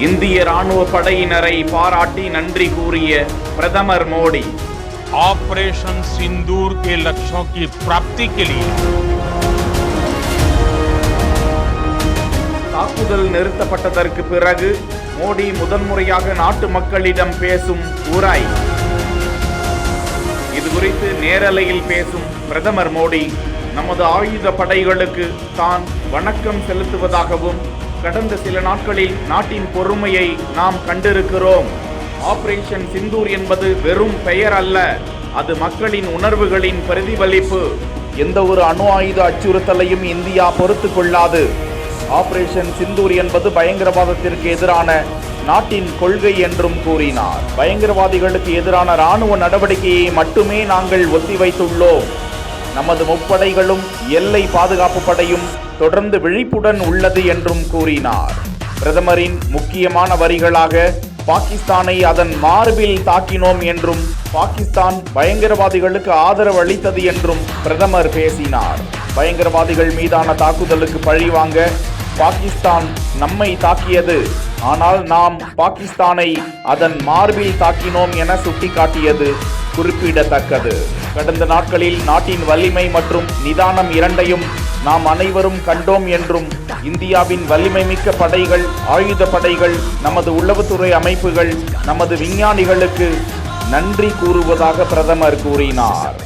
இந்திய ராணுவ படையினரை பாராட்டி நன்றி கூறிய பிரதமர் மோடி ऑपरेशन सिंदूर के लक्ष्यों की प्राप्ति के लिए தாக்குதல் நிறுத்தப்பட்டதற்கு பிறகு மோடி முதன்முறையாக நாட்டு மக்களிடம் பேசும் உரை. இது குறித்து நேரலையில் பேசும் பிரதமர் மோடி நமது ஆயுத படைகளுக்கு தான் வணக்கம் செலுத்துவதாகவும் கடந்த சில நாட்களில் நாட்டின் பொறுமையை நாம் கண்டிருக்கிறோம். ஆபரேஷன் சிந்தூர் என்பது வெறும் பெயர் அல்ல, அது மக்களின் உணர்வுகளின் பிரதிபலிப்பு. எந்த ஒரு அணு ஆயுத அச்சுறுத்தலையும் இந்தியா பொறுத்து கொள்ளாது. ஆபரேஷன் சிந்தூர் என்பது பயங்கரவாதத்திற்கு எதிரான நாட்டின் கொள்கை என்றும் கூறினார். பயங்கரவாதிகளுக்கு எதிரான இராணுவ நடவடிக்கையை மட்டுமே நாங்கள் ஒத்திவைத்துள்ளோம். நமது முப்படைகளும் எல்லை பாதுகாப்பு படையும் தொடர்ந்து விழிப்புடன் உள்ளது என்றும் கூறினார். பிரதமரின் முக்கியமான வரிகளாக பாகிஸ்தானை அதன் மார்பில் தாக்கினோம் என்றும் பாகிஸ்தான் பயங்கரவாதிகளுக்கு ஆதரவு அளித்தது என்றும் பிரதமர் பேசினார். பயங்கரவாதிகள் மீதான தாக்குதலுக்கு பழிவாங்க பாகிஸ்தான் நம்மை தாக்கியது, ஆனால் நாம் பாகிஸ்தானை அதன் மார்பில் தாக்கினோம் என சுட்டிக்காட்டியது குறிப்பிடத்தக்கது. கடந்த நாட்களில் நாட்டின் வலிமை மற்றும் நிதானம் இரண்டையும் நாம் அனைவரும் கண்டோம் என்றும் இந்தியாவின் வலிமை மிக்க படைகள், ஆயுத படைகள், நமது உளவுத்துறை அமைப்புகள், நமது விஞ்ஞானிகளுக்கு நன்றி கூறுவதாக பிரதமர் கூறினார்.